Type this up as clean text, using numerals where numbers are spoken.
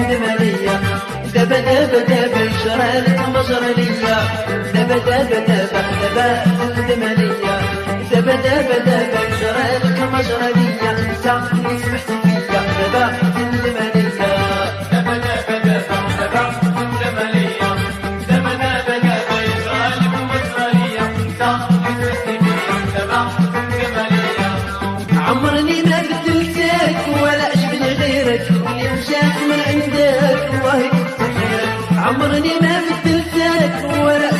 دمالية دبا يشرالك مجرى ليا دبا دمالية دبا يشرالك مجرى ليا انت اللي سمحت فيا دبا دمالية عمرني ما بدلتك ولا أشبه غيرك اللي مشاك من عندك الله يكتب خيرك عمرني ما بدلتك ولا